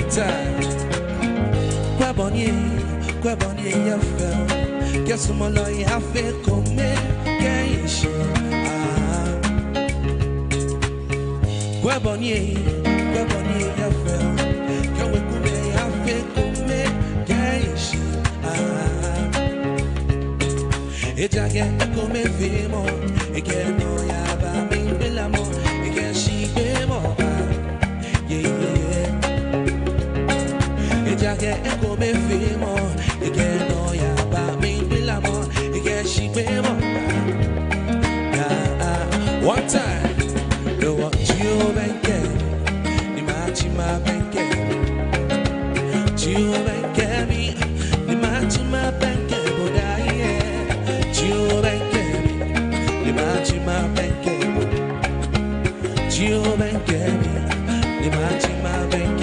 time. Grab on you, you fell. Guess some more lawyer, I feel come gayish. Grab on you, you fell. Can we come I feel come gayish. It's a get a come fimo. It can't know ya, but me belamo. It can't see them all. Yeah. It's a get a come fimo. It can't know ya, but me belamo. It can't see them all. One time, the what you bank, the match in my bank, you bank me, the match in my bank. You make me, the matching my bank.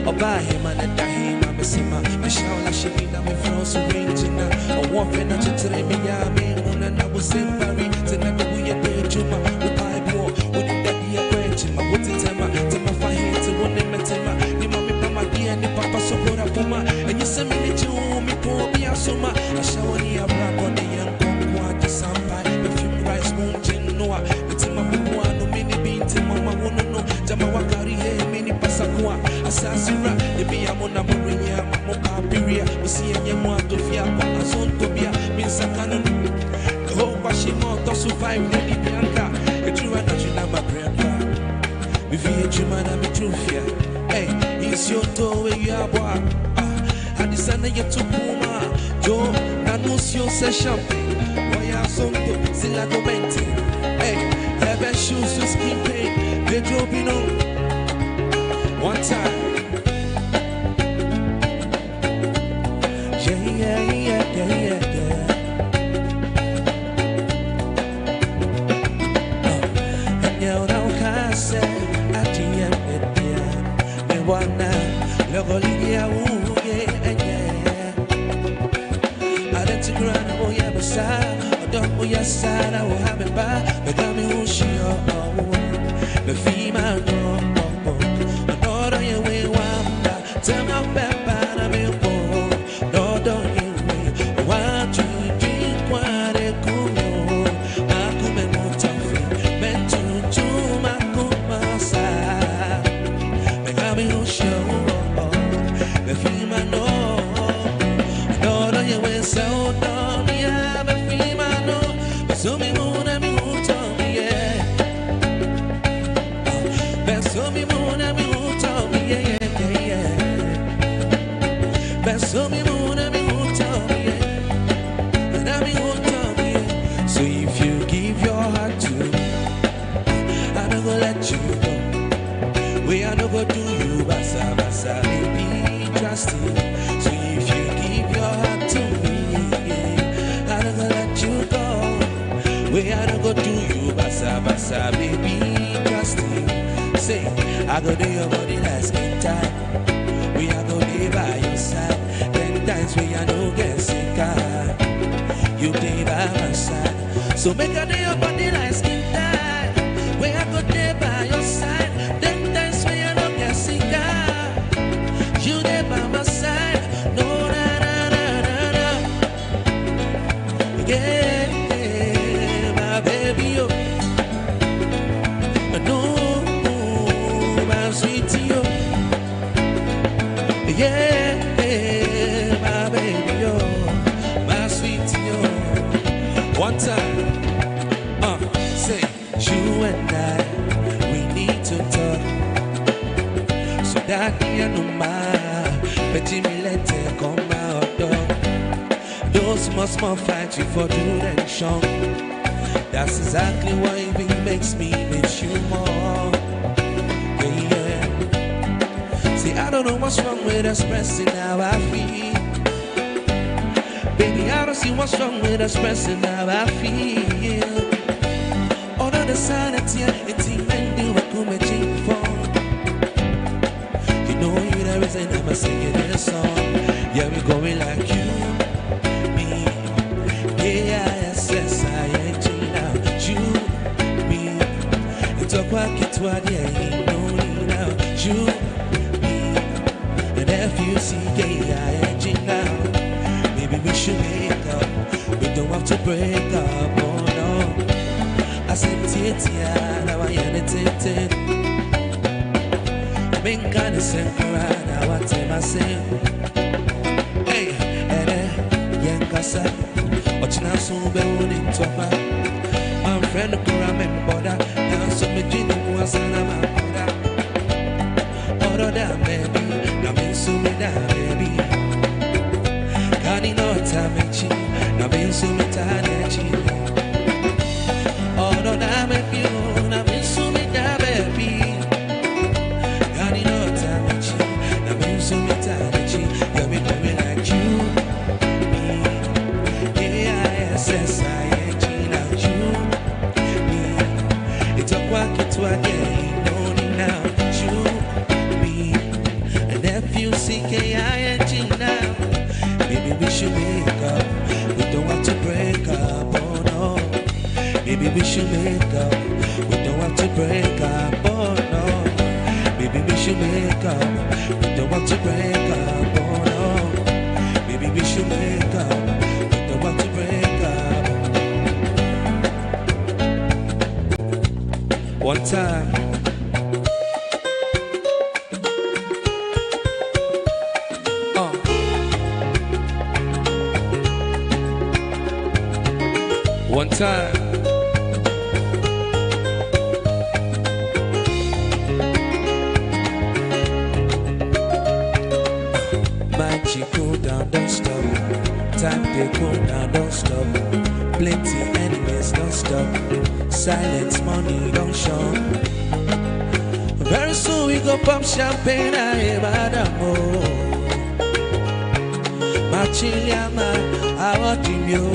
Oba him and him, I'm a simmer. Michelle, I should be now in France, arranging a warfare. Not to tell me, I mean, and I was saying, Barry, to never be a day to my pipe war. Wouldn't that be a question? My what's it, Emma? To my fire, to one name, and Emma. The mommy, my dear, and the papa, so good up for my. And you send me to me, poor be a summer. I shower the abrap on the young conquer, the sampai, the few rice, moon, Noah, it's in my book. Mama wanna know Jamawa carry many pasakwa Asasira Ebi amona murinya Mamoka piria Usi enye mwa tofia Kwa azon tobia Minsakanu Ho washimo To survive Nini bianca Ejuwa na juna mabrenda Vivi ejuma na mitrufia Hey, isi oto we yabwa Hadisana yetu kuma Jo, nanusio se champagne Waya sonto, sila domenti Hey, heaven shoes to skin pain They drove in on one time. Yeah. And now I say, I DM it, yeah. And one now, Logolia, I let you run, oh, yeah, beside. I don't, oh, yes, side, I will have it by. But tell me who she the female no, no, you way wanda. Tell my pepper, I'm in for. No, don't you wait. Want you drink what they cool. I come and move tough. Meant to my kumasa. Make me who show. The female no, no, you way so. Don't you have a female no. So me who na me who told me, yeah. So me moon and me who told me, yeah. But so me moon and me who told me, yeah. And I me who told me, yeah. So if you give your heart to me, I'm not gonna let you go. We are not gonna do you, basa, baby, trust me. So if you give your heart to me, I'm not gonna let you go. We are not gonna do you, basa, baby, trust me. Say, I go do your body like skin tight. We are go day by your side. 10 times we are no get sick. You day by my side. So make a day your body like skin tight. We are go day by your side. 10 times we are no get sick. You day by my side. No, na. Yeah, my baby, yo. No. Sweet yo, yeah, my baby yo, my sweet yo. One time, say you and I, we need to talk. So that you know but me let it come out. Those must fight you for good and strong. That's exactly why it makes me miss you more. I don't know what's wrong with expressing how I feel. Baby, I don't see what's wrong with expressing how I feel. All of the sanity, it's even do what come a cheap for. You know you there is never singing this song. Yeah, we going like you, me, AISSING now. You, me, it's a quack, it's what, yeah, you know now. You, F-U-C-K-I-N-G now. Maybe we should make up. We don't have to break up, oh no. I said, Tia, now I am a tete. Been kind of simple, now I tell myself. Hey, Yankasa, watching us so well in Topa. My friend, the Kuram and Boda, now so many Jimmy was an amount. Order that baby, now been so many that baby. Can't you know Tamichi, now been so many Tanachi. Order that baby, now been so many that baby. Can't you know Tamichi, now been so many Tanachi. You'll be doing like you, me. K-I-S-S-I-N-G, now you, me. It's a walk, it's a day, no need now, you. F-U-C-K-I-N-G now. Maybe we should make up. We don't have to break up, oh no. Maybe we should make up. We don't have to break up, oh no. Maybe we should make up. We don't have to break up, oh no. Maybe we should make up. We don't have to break up. One time. One time. My chick cool down, don't stop. Time they cool down, don't stop. Plenty enemies, don't stop. Silence, money, don't show. Very soon we go pop champagne, I am Adamo. My chillama, I want you.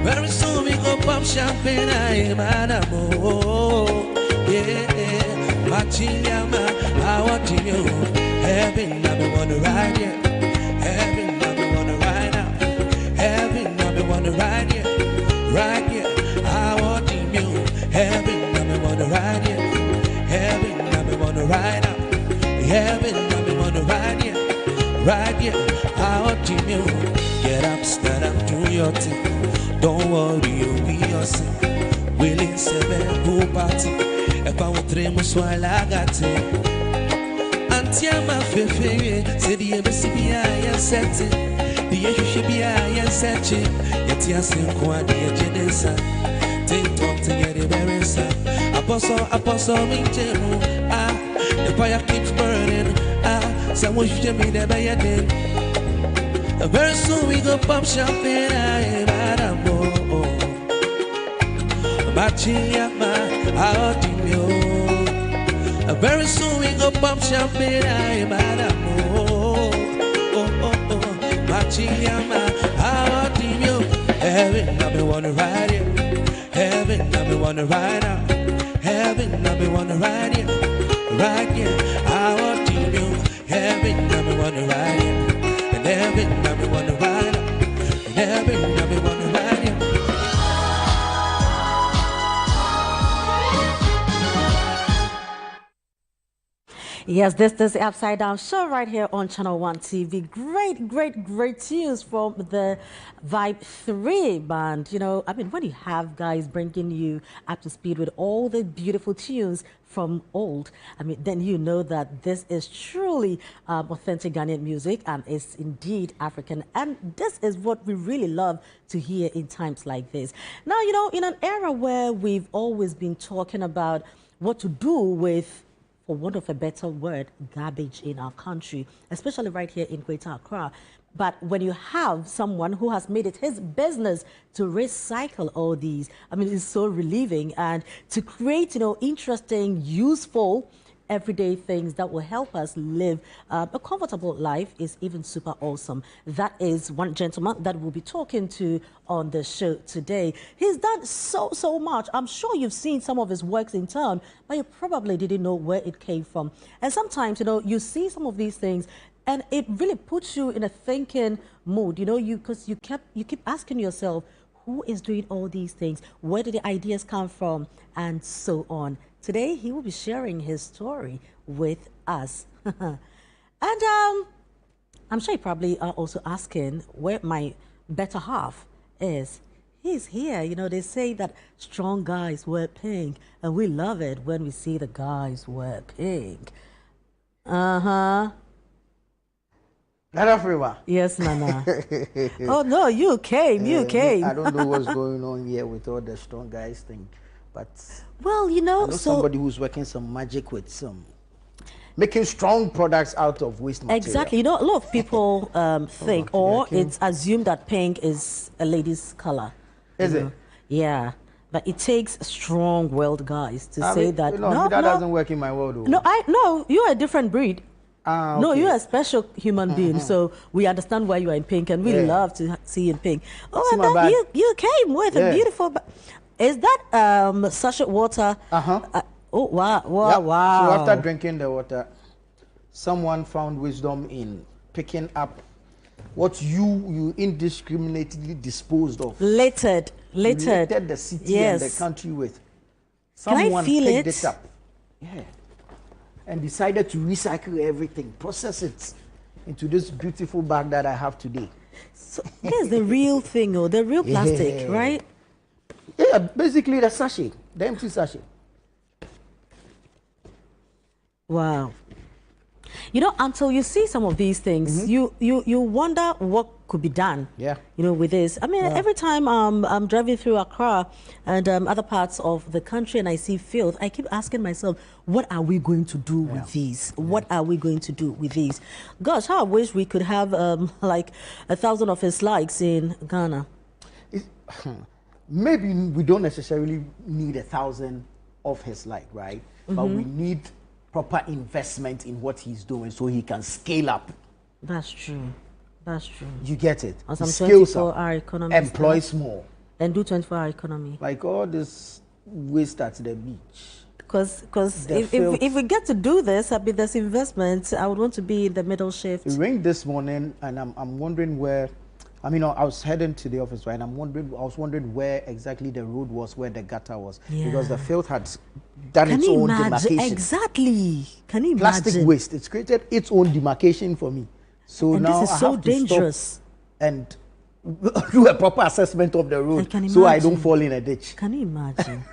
Very soon we go pop champagne, I am Adamo. Yeah, Machiyama, I want you. Heaven, I be wanna ride, yeah. Heaven, I be wanna ride now. Heaven, I be wanna ride, yeah. Right, yeah, I want you. Heaven, I be wanna ride, yeah. Heaven, I be wanna ride now. Heaven, I be wanna ride, yeah. Right, yeah, I want you. Get up, stand up, do your thing. Don't worry, you'll be yourself. Willing seven, who party. If I want three, must while I got it. Antia, my favorite, say the MCBI and set it. The HBI and set it. Yet, yes, in Quad, the Genesa. Take talk to get it very sad. Apostle, me too. Ah, the fire keeps burning. Ah, someone should be there by your day. Very soon we go pop champagne, I am Adamo. Machiyama, I want you. Very soon we go pop champagne, I am Adamo. Machiyama, I want you. Heaven, I be wanna ride it. Heaven, I be wanna ride out. Heaven, I be wanna ride it. Right, yeah, I want you. Heaven, I be wanna ride it. Heaven, I be wanna ride up. Heaven, I be wanna ride up. Yes, this is the Upside Down Show right here on Channel 1 TV. Great tunes from the Vibe 3 band. You know, I mean, when you have guys bringing you up to speed with all the beautiful tunes from old, I mean, then you know that this is truly authentic Ghanaian music and is indeed African. And this is what we really love to hear in times like this. Now, you know, in an era where we've always been talking about what to do with, for want of a better word, garbage in our country, especially right here in Greater Accra. But when you have someone who has made it his business to recycle all these, I mean, it's so relieving, and to create, you know, interesting, useful, everyday things that will help us live a comfortable life is even super awesome. That is one gentleman that we'll be talking to on the show today. He's done so much. I'm sure you've seen some of his works in town, but you probably didn't know where it came from. And sometimes, you know, you see some of these things and it really puts you in a thinking mood, you know, because you keep asking yourself, who is doing all these things? Where did the ideas come from? And so on. Today, he will be sharing his story with us. And I'm sure you probably are also asking where my better half is. He's here. You know, they say that strong guys wear pink, and we love it when we see the guys wear pink. Uh-huh. Nana Freema. Yes, Nana. Oh, no, you came. I don't know what's going on here with all the strong guys thing, but Well, you I know, know so somebody who's working some magic with some making strong products out of waste material. exactly. You know, a lot of people think, or it's assumed that pink is a lady's color. Is you it? know? Yeah. But it takes strong-willed guys to I say mean, that. you know, No, that no, doesn't work in my world. Though. no, you're a different breed. Ah, No, okay. you're a special human being, so we understand why you are in pink, and we Yeah. love to see you in pink. Oh, See and my then bag? you came with a Yeah. beautiful. Is that sachet water? Oh wow, wow, Yep. wow! So after drinking the water, someone found wisdom in picking up what you indiscriminately disposed of. littered. Littered the city Yes. and the country with. Can I Someone feel picked it? it up. Yeah. And decided to recycle everything, process it into this beautiful bag that I have today. So here's the real thing, oh, the real plastic, Yeah. right? Yeah, basically the sachet, the empty sachet. Wow. You know, until you see some of these things, you wonder what could be done. Yeah. You know, with this. I mean, every time I'm driving through Accra and other parts of the country and I see filth, I keep asking myself, what are we going to do with these? What are we going to do with these? Gosh, how I wish we could have like 1,000 of his likes in Ghana. Maybe we don't necessarily need 1,000 of his like, right? But we need proper investment in what he's doing so he can scale up. That's true. That's true. You get it? And He some scales up, 24-hour economy employs more. And do 24-hour economy. Like all this waste at the beach. Because The filth. if we get to do this, I mean, there's investment. I would want to be in the middle shift. It rained this morning, and I'm wondering where. I mean, I was heading to the office, right? And I was wondering where exactly the road was, where the gutter was, because the Yeah. filth had done Can its you own imagine? demarcation. Exactly. Can you Plastic imagine? waste. It's created its own demarcation for me. So And now this I is so have to stop dangerous. and do a proper assessment of the I road, can so I don't imagine. fall in a ditch. Can you imagine?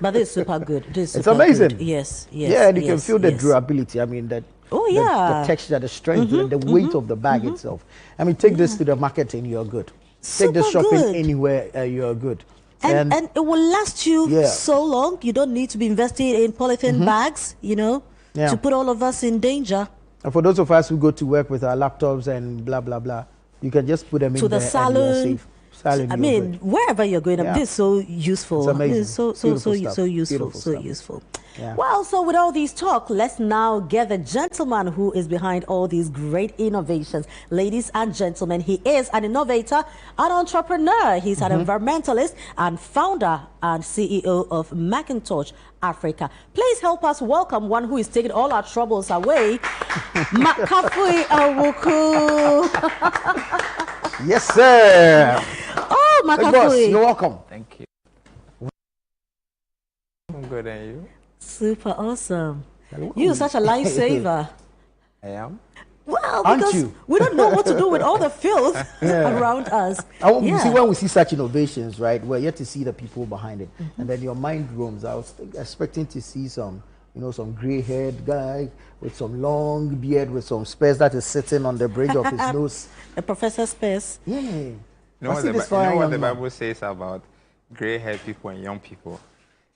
But this is super good. This is It's super amazing. Good. Yes, yes. Yeah, and you can yes, feel the yes. durability. I mean, that. Oh, the yeah. texture, the strength, and the weight of the bag itself. I mean, take this to the market and you're good. Take this Super shopping good. anywhere, you're good. And it will last you Yeah. so long. You don't need to be investing in polythene bags, you know, Yeah. to put all of us in danger. And for those of us who go to work with our laptops and blah blah blah, you can just put them To in the there salon. and you're safe. Salon, I you're mean, good. wherever you're going, Yeah. this is so useful. It's amazing. This is so Beautiful stuff. so useful. Beautiful So stuff. useful. Yeah. Well, so with all these talk, let's now get the gentleman who is behind all these great innovations. Ladies and gentlemen, he is an innovator, an entrepreneur. He's an environmentalist and founder and CEO of Macintosh Africa. Please help us welcome one who is taking all our troubles away, Makafui Awuku. Yes, sir. Oh, Hey, boss, Makafui. you're welcome. Thank you. I'm good, and you? Super awesome. You're such a lifesaver. I am. Well, Aren't because you? we don't know what to do with all the filth around us. You see, when we see such innovations, right, we're yet to see the people behind it, and then your mind roams. I was expecting to see some, some gray-haired guy with some long beard with some spares that is sitting on the bridge of his nose. A Professor Space. Yeah. You know I what see the, this you know fine what young the man. Bible says about gray-haired people and young people?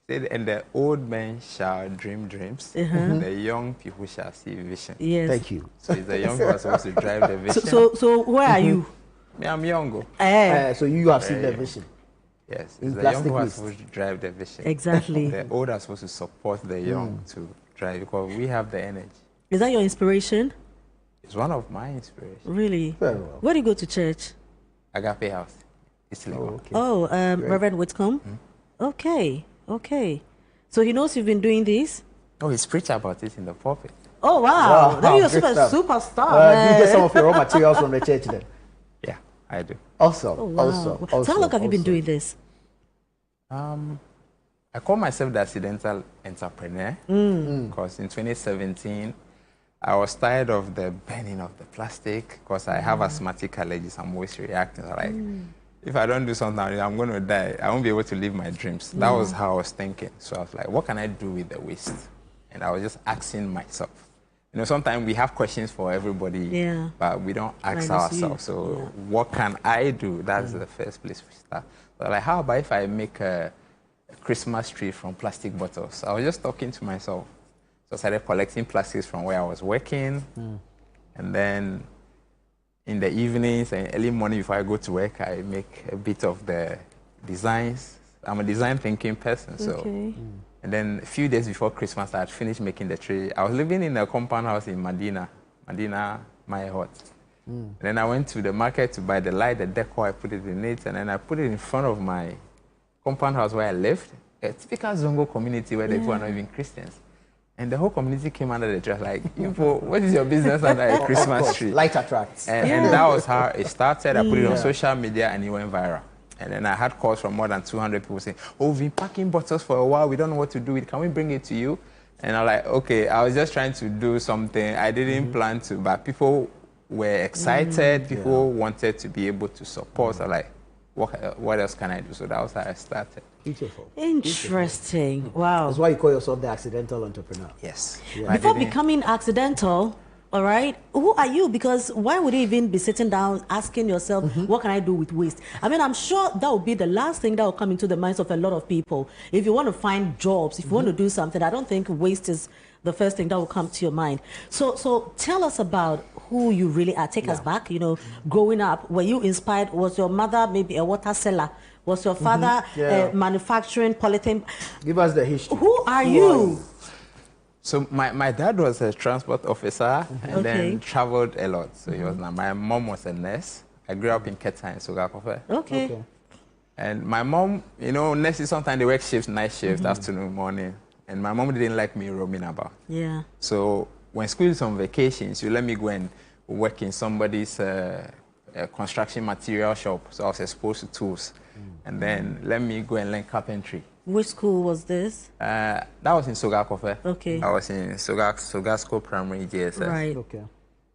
It said, and the old men shall dream dreams, and the young people shall see vision. Yes. Thank you. So it's the young people are supposed to drive the vision. So where are you? Me, I'm young. So you have seen the vision. Yes, In it's the young plastic people are waste. supposed to drive the vision. Exactly. The old are supposed to support the young to drive because we have the energy. Is that your inspiration? It's one of my inspirations. Really? Very well. Where do you go to church? Agape House. It's Lagos. Okay. Oh, Reverend Whitcomb? Okay, okay. So he knows you've been doing this? Oh, he's preached about it in the pulpit. Oh, wow. Wow, Then you're a great stuff. superstar, Do you get man. some of your raw materials from the church then? Yeah, I do. Awesome. Oh, wow. Awesome. So how long have you been awesome. doing this? I call myself the accidental entrepreneur because in 2017, I was tired of the burning of the plastic because I have asthmatic allergies. I'm always reacting. So like, if I don't do something, I'm going to die. I won't be able to live my dreams. That was how I was thinking. So I was like, what can I do with the waste? And I was just asking myself. You know, sometimes we have questions for everybody, but we don't ask ourselves. So what can I do? That's the first place we start. So like, how about if I make a Christmas tree from plastic bottles? I was just talking to myself. So I started collecting plastics from where I was working. And then in the evenings and early morning before I go to work, I make a bit of the designs. I'm a design thinking person, so. And then a few days before Christmas, I had finished making the tree. I was living in a compound house in Medina, my hut. And then I went to the market to buy the light, the decor, I put it in it, and then I put it in front of my compound house where I lived, a typical Zongo community where the people are not even Christians. And the whole community came under the tree, like, what is your business under a Christmas tree? Light attracts. And that was how it started. I put it on social media and it went viral. And then I had calls from more than 200 people saying, oh, we've been packing bottles for a while. We don't know what to do with it. Can we bring it to you? And I'm like, okay, I was just trying to do something. I didn't plan to, but people were excited. People wanted to be able to support. So like, what else can I do? So that was how I started. Beautiful. Interesting. Wow. That's why you call yourself the accidental entrepreneur. Yes. Before becoming accidental, all right, who are you? Because why would you even be sitting down asking yourself, what can I do with waste? I mean, I'm sure that would be the last thing that will come into the minds of a lot of people. If you want to find jobs, if you want to do something, I don't think waste is the first thing that will come to your mind. So tell us about who you really are. Take us back, you know, growing up, were you inspired? Was your mother maybe a water seller? Was your father manufacturing polythene? Give us the history. Who are you? So my dad was a transport officer and then traveled a lot. So he was. My mom was a nurse. I grew up in Keta in Sogakofe. Okay. And my mom, you know, nurses sometimes they work shifts, night shift, afternoon, morning. And my mom didn't like me roaming about. Yeah. So when school is on vacation, she let me go and work in somebody's construction material shop. So I was exposed to tools. And then let me go and learn carpentry. Which school was this? That was in Sogakofe. Okay. I was in Sogasco Primary JSS. Right. Okay.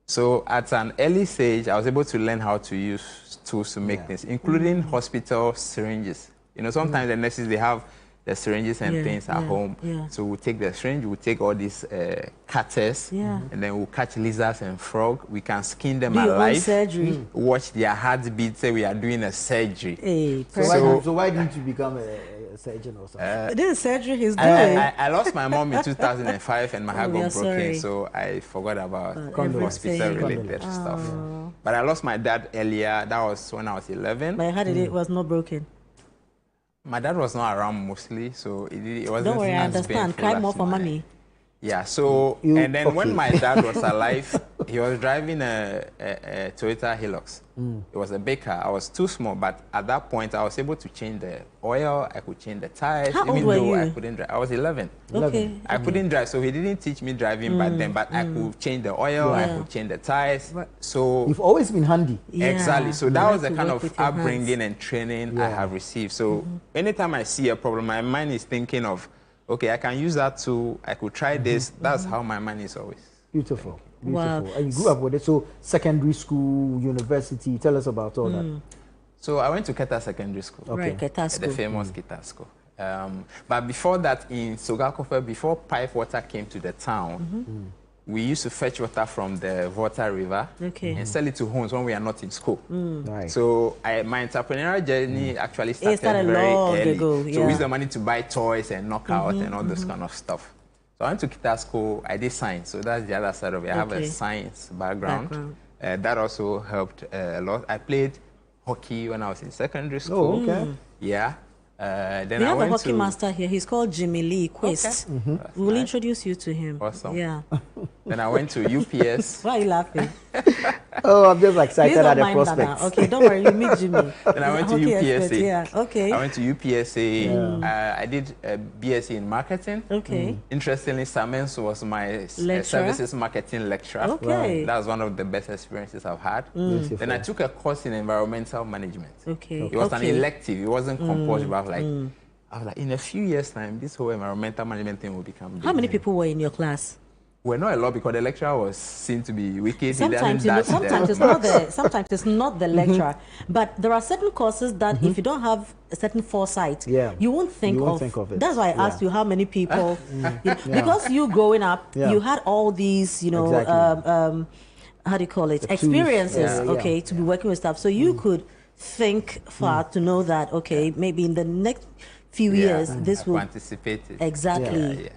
So at an early stage, I was able to learn how to use tools to make things, including hospital syringes. You know, sometimes the nurses, they have the syringes and things at home. So we'll take the syringe, we'll take all these cutters, and then we'll catch lizards and frog. We can skin them alive. Surgery. Watch their heartbeat, say we are doing a surgery. Hey, so why didn't you become a surgeon or something? This surgery he's doing. I lost my mom in 2005 and my heart got broken, so I forgot about hospital-related stuff. But I lost my dad earlier. That was when I was 11. My heart was not broken. My dad was not around mostly, so it wasn't. Don't worry, I understand. Cry more for mommy. Yeah, so, and then when my dad was alive, he was driving a Toyota Hilux. It was a big car. I was too small, but at that point, I was able to change the oil, I could change the tires, even though I couldn't drive. I was 11. Okay. I couldn't drive, so he didn't teach me driving back then, but I could change the oil, I could change the tires. So you've always been handy. Exactly. So that was the kind of upbringing and training I have received. So anytime I see a problem, my mind is thinking of, okay, I can use that too. I could try this. That's how my mind is always. Beautiful. Beautiful. Wow. And you grew up with it. So secondary school, university, tell us about all that. So I went to Keta Secondary School. Okay. Right, Keta School. The famous Keta School. But before that, in Sogakofe, before pipe water came to the town, we used to fetch water from the Volta River and sell it to homes when we are not in school. Right. So my entrepreneurial journey actually started very early. Ago, So we used the money to buy toys and knockout and all this kind of stuff. So I went to Keta School. I did science, so that's the other side of it. I have a science background. That also helped a lot. I played hockey when I was in secondary school. Oh, okay. Yeah. Then we I have went a hockey master here. He's called Jimmy Lee Quist. Okay. We'll introduce you to him. Awesome. Yeah. Then I went to UPS. Why are you laughing? Oh, I'm just excited Please at don't the mind prospects. Nana. Okay, don't worry. You meet Jimmy. Then I went to Hockey UPSA. expert, yeah. Okay. I went to UPSA. I did a BSc in marketing. Okay. Interestingly, Samens was my services marketing lecturer. Okay. That was one of the best experiences I've had. Then I took a course in environmental management. Okay. It was an elective. It wasn't compulsory. But I was like, in a few years' time, this whole environmental management thing will become big. How many people were in your class? Well, not a lot because the lecturer was seen to be wicked. Sometimes, he doesn't sometimes it's not the lecturer, but there are certain courses that if you don't have a certain foresight, you won't think of it. That's why I asked you how many people, because you growing up, you had all these, how do you call it, experiences, to be working with stuff. So you could think far to know that, maybe in the next few years, this will anticipate it. Exactly.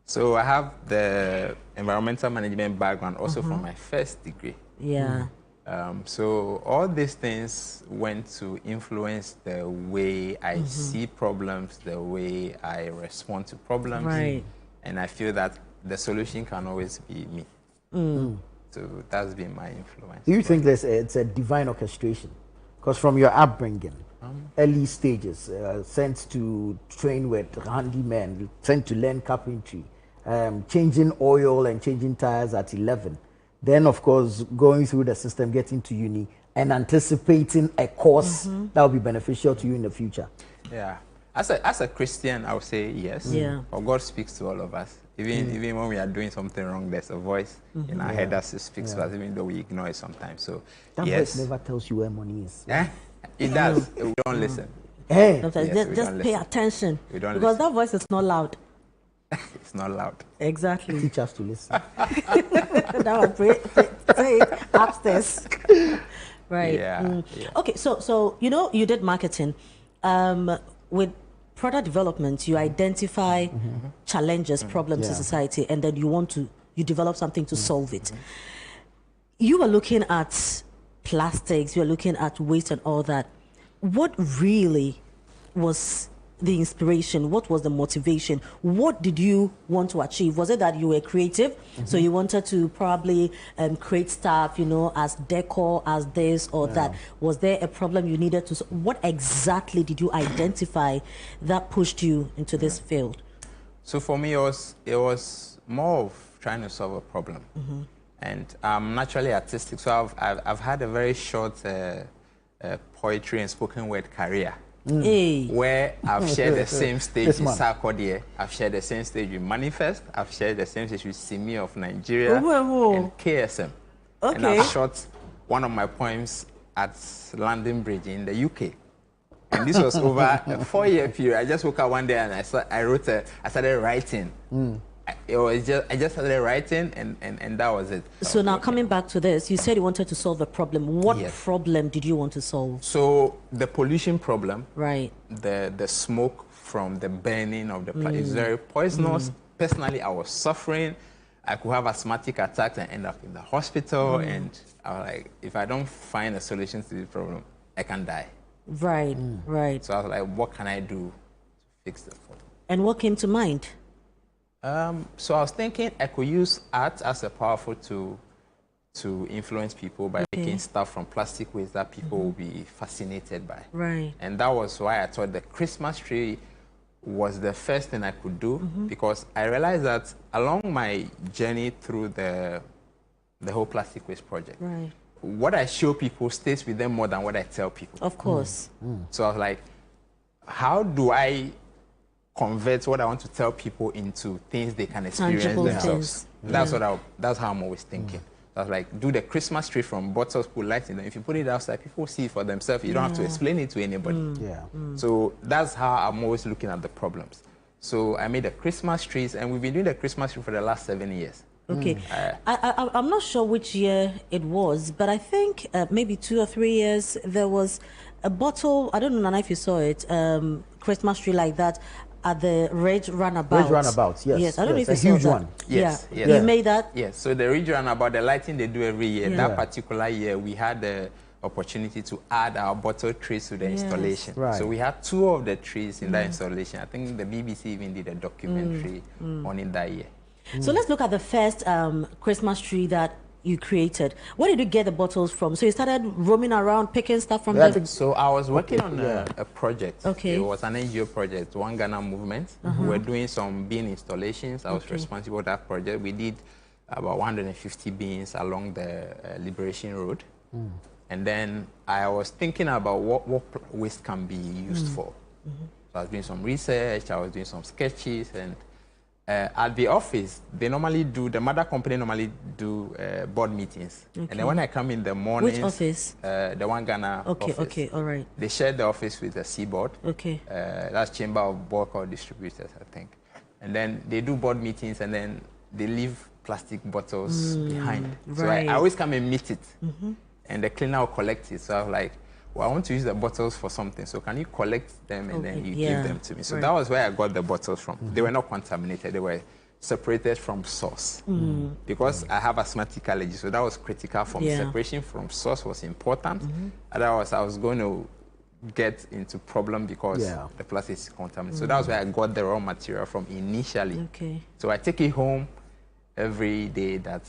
So I have the environmental management background also from my first degree. So all these things went to influence the way I see problems, the way I respond to problems. Right. And I feel that the solution can always be me. So that's been my influence. Do you think it's a divine orchestration? Because from your upbringing, early stages, sent to train with handymen, sent to learn carpentry, changing oil and changing tires at 11. Then, of course, going through the system, getting to uni, and anticipating a course that will be beneficial to you in the future. Yeah. As a Christian, I would say yes. But God speaks to all of us. Even when we are doing something wrong, there's a voice in our head that speaks to us, even though we ignore it sometimes. So, that voice never tells you where money is. It does. We don't listen. Just pay attention. Because that voice is not loud. It's not loud. Exactly. Teach us to listen. Now I pray upstairs. Right. Okay, so you did marketing. With product development, you identify challenges, problems in society, and then you develop something to solve it. You were looking at plastics, you were looking at waste and all that. What really was the inspiration? What was the motivation? What did you want to achieve? Was it that you were creative, so you wanted to probably create stuff, as decor, as this or that? Was there a problem you needed to solve? What exactly did you identify that pushed you into this field? So for me, it was more of trying to solve a problem. And I'm naturally artistic, so I've had a very short poetry and spoken word career. Where I've shared the same stage with Sarkodie, I've shared the same stage with Manifest, I've shared the same stage with Simi of Nigeria and KSM. And I've shot one of my poems at London Bridge in the UK. And this was over a 4-year period. I just woke up one day and I started writing. I just started writing and that was it. So now coming back to this, you said you wanted to solve a problem. What problem did you want to solve? So the pollution problem, right? The smoke from the burning of the plant is very poisonous. Personally, I was suffering. I could have asthmatic attacks and end up in the hospital. And I was like, if I don't find a solution to this problem, I can die. Right, right. So I was like, what can I do to fix the problem? And what came to mind? So I was thinking I could use art as a powerful tool to influence people by making stuff from plastic waste that people will be fascinated by. Right. And that was why I thought the Christmas tree was the first thing I could do, because I realized that along my journey through the whole plastic waste project, what I show people stays with them more than what I tell people. Of course. So I was like, how do I convert what I want to tell people into things they can experience themselves? That's how I'm always thinking. So I was like, do the Christmas tree from bottles, put lights in them. If you put it outside, people see it for themselves. You don't have to explain it to anybody. So that's how I'm always looking at the problems. So I made the Christmas trees, and we've been doing the Christmas tree for the last 7 years. Okay. I'm not sure which year it was, but I think maybe 2 or 3 years, there was a bottle, I don't know Nana if you saw it, Christmas tree like that, at the Ridge Runabout. Ridge Runabout, yes. Yes, I don't know if you saw that. A huge one. Yes, yes. You made that? Yes, so the Ridge Runabout, the lighting they do every year, that particular year, we had the opportunity to add our bottle trees to the installation. Right. So we had 2 of the trees in that installation. I think the BBC even did a documentary on it that year. So let's look at the first Christmas tree that you created. Where did you get the bottles from? So you started roaming around, picking stuff from them? So I was working on a project. Okay. It was an NGO project, One Ghana Movement. We were doing some bean installations. I was responsible for that project. We did about 150 beans along the Liberation Road. And then I was thinking about what waste can be used for. So I was doing some research, I was doing some sketches, and At the office, the mother company normally do board meetings. Okay. And then when I come in the mornings... Which office? The One Ghana office. Okay, all right. They share the office with the Seaboard. Okay. That's Chamber of Bulk or Distributors, I think. And then they do board meetings and then they leave plastic bottles behind. Right. So I always come and meet it. And the cleaner will collect it. So I was like, well, I want to use the bottles for something. So can you collect them and then you give them to me? So that was where I got the bottles from. They were not contaminated. They were separated from source. Because I have asthmatic allergy, so that was critical for me. Separation from source was important. Otherwise, I was going to get into problem because the plastic is contaminated. So that was where I got the raw material from initially. Okay. So I take it home every day that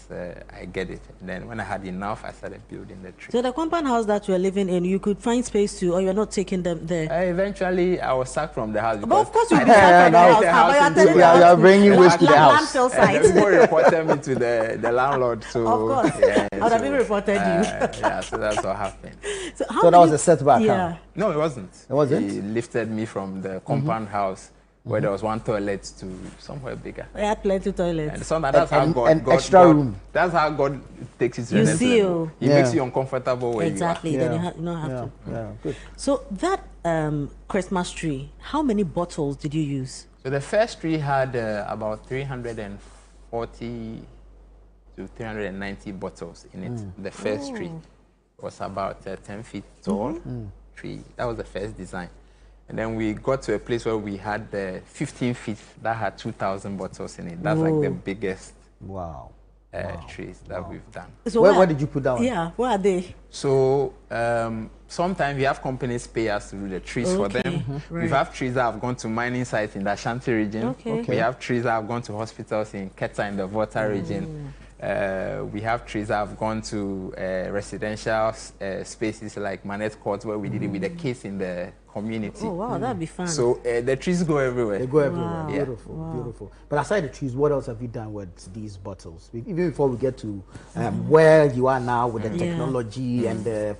I get it. And then when I had enough, I started building the tree. So the compound house that you are living in, you could find space to, or you're not taking them there? Eventually, I was sacked from the house. But of course, you'll be sacked from the house. You're bringing waste to the house. Site. People reported me to the landlord. So, of course. I would have even reported you. Yeah, so that's what happened. So that was a setback? Yeah. No, it wasn't. It wasn't? He lifted me from the compound house where there was one toilet to somewhere bigger. I had plenty of toilets. And sometimes that's how God extra room. That's how God takes his You see, He makes you uncomfortable where exactly. you are. Then you don't have to. Yeah, good. So that Christmas tree, how many bottles did you use? So the first tree had about 340 to 390 bottles in it. The first tree was about 10 feet tall tree. That was the first design. And then we got to a place where we had 15 feet that had 2,000 bottles in it. That's like the biggest trees that we've done. So where did you put that one? Yeah, where are they? So sometimes we have companies pay us to do the trees for them. We have trees that have gone to mining sites in the Ashanti region. We have trees that have gone to hospitals in Keta in the Volta region. We have trees that have gone to residential spaces like Manette Court, where we did it with the kids in the community. Oh, wow, that'd be fun. So the trees go everywhere. They go everywhere. Wow. Beautiful, beautiful. But aside the trees, what else have you done with these bottles? Even before we get to where you are now with the technology and the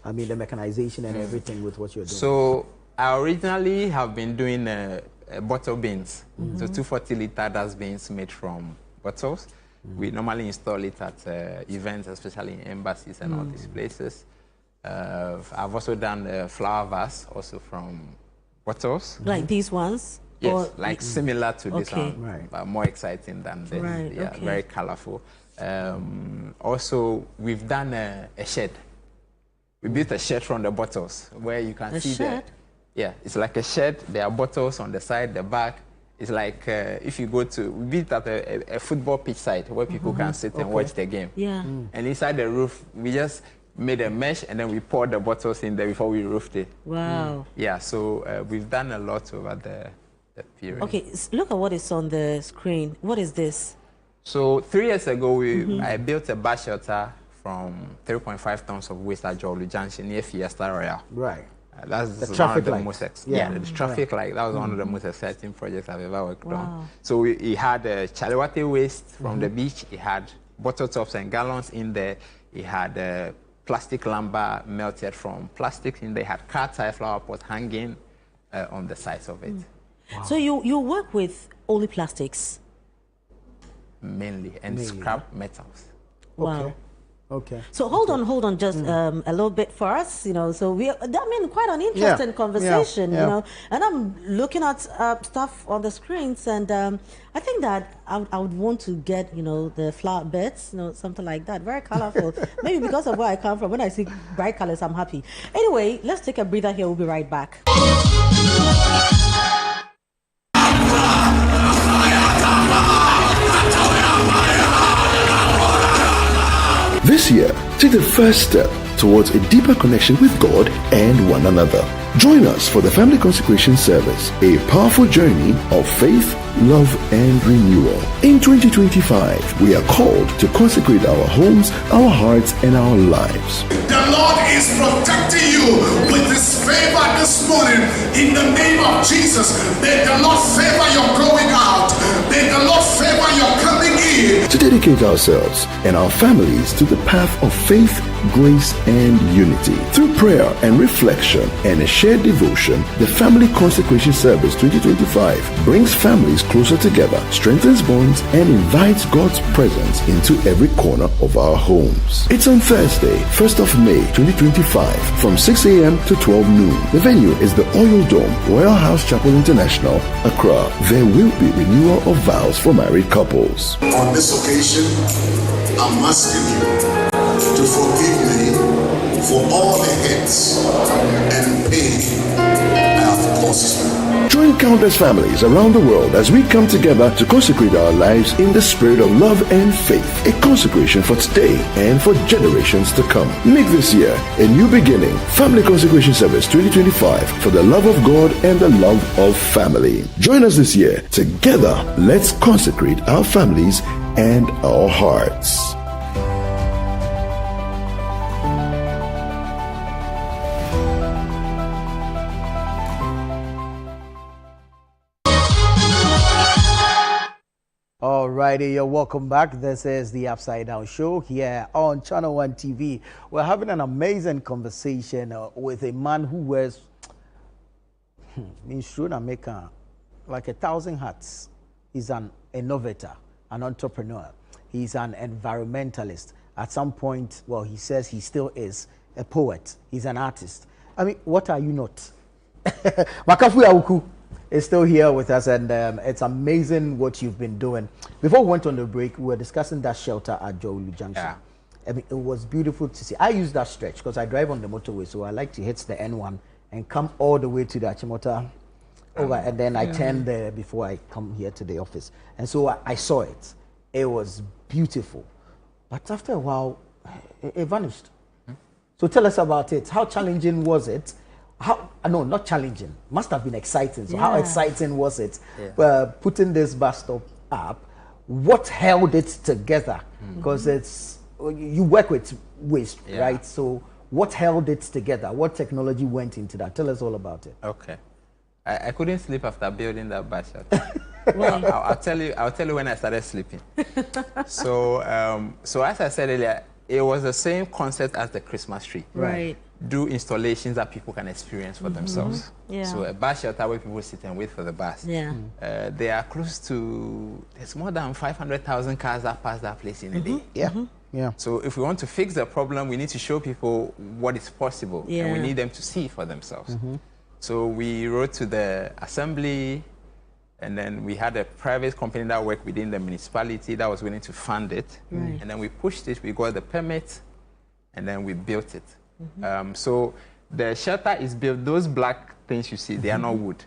mechanization and everything with what you're doing. So I originally have been doing bottle bins. So 240-liter dustbins made from bottles. We normally install it at events, especially in embassies and all these places. I've also done flower vase, also from bottles. Like these ones? Yes, or like similar to this one, right, but more exciting than this. Very colorful. Also, we've done a shed. We built a shed from the bottles where you can see shed? It's like a shed. There are bottles on the side, the back. It's like if you go to, we built at a football pitch site where people can sit and watch the game. Yeah. And inside the roof, we just made a mesh and then we poured the bottles in there before we roofed it. Wow. Yeah, so we've done a lot over the period. Okay, look at what is on the screen. What is this? So 3 years ago, I built a bus shelter from 3.5 tons of waste at Jolu Junction near Fiesta Royal. Right. That's the one traffic of the light. most the traffic light. That was one of the most exciting projects I've ever worked on. So he had Chaliwate waste from the beach. He had bottle tops and gallons in there. He had plastic lumber melted from plastic in there. He had car tire flower pot hanging on the sides of it. Wow. So you work with only plastics? Mainly, and scrap metals. Wow. Okay. So hold on just a little bit for us, so quite an interesting conversation, and I'm looking at stuff on the screens, and I think that I would want to get, the flower beds, something like that, very colorful. Maybe because of where I come from, when I see bright colors, I'm happy. Anyway, let's take a breather here. We'll be right back. This year, take the first step towards a deeper connection with God and one another. Join us for the Family Consecration Service, a powerful journey of faith, love, and renewal. In 2025, we are called to consecrate our homes, our hearts, and our lives. The Lord is protecting you with His favor this morning in the name of Jesus. May the Lord favor your going out. May the Lord favor your coming in. To dedicate ourselves and our families to the path of faith, grace, and unity. Through prayer and reflection and a shared devotion, the Family Consecration Service 2025 brings families closer together, strengthens bonds, and invites God's presence into every corner of our homes. It's on Thursday, 1st of May 2025 from 6 a.m. to 12 noon. The venue is the Oil Dome, Royal House Chapel International, Accra. There will be renewal of vows for married couples. On this occasion, I'm asking you to forgive me for all the hits and pain I have caused you. Join countless families around the world as we come together to consecrate our lives in the spirit of love and faith. A consecration for today and for generations to come. Make this year a new beginning. Family Consecration Service 2025 for the love of God and the love of family. Join us this year. Together, let's consecrate our families and our hearts. Alrighty, you're welcome back. This is the Upside Down Show here on Channel One TV. We're having an amazing conversation with a man who wears maker like 1,000 hats. He's an innovator, an entrepreneur. He's an environmentalist. At some point, well, he says he still is a poet. He's an artist. I mean, what are you not? Makafu Awuku is still here with us, and it's amazing what you've been doing. Before we went on the break, we were discussing that shelter at Jowlu Junction. Yeah. I mean, it was beautiful to see. I use that stretch because I drive on the motorway, so I like to hit the N1 and come all the way to the Achimota over, and then I turn there before I come here to the office. And so I saw it. It was beautiful. But after a while, it vanished. So tell us about it. How challenging was it? How, no, not challenging. Must have been exciting. So how exciting was it putting this bus stop up? What held it together? Because it's, you work with waste, right? So what held it together? What technology went into that? Tell us all about it. Okay. I couldn't sleep after building that bus shelter. I'll tell you when I started sleeping. So as I said earlier, it was the same concept as the Christmas tree. Right. Do installations that people can experience for themselves. Yeah. So a bus shelter where people sit and wait for the bus. Yeah. They are close to, there's more than 500,000 cars that pass that place in a day. Yeah. Yeah. So if we want to fix the problem, we need to show people what is possible. And we need them to see for themselves. So we wrote to the assembly, and then we had a private company that worked within the municipality that was willing to fund it. And then we pushed it, we got the permit, and then we built it. So the shelter is built, those black things you see, they are not wood.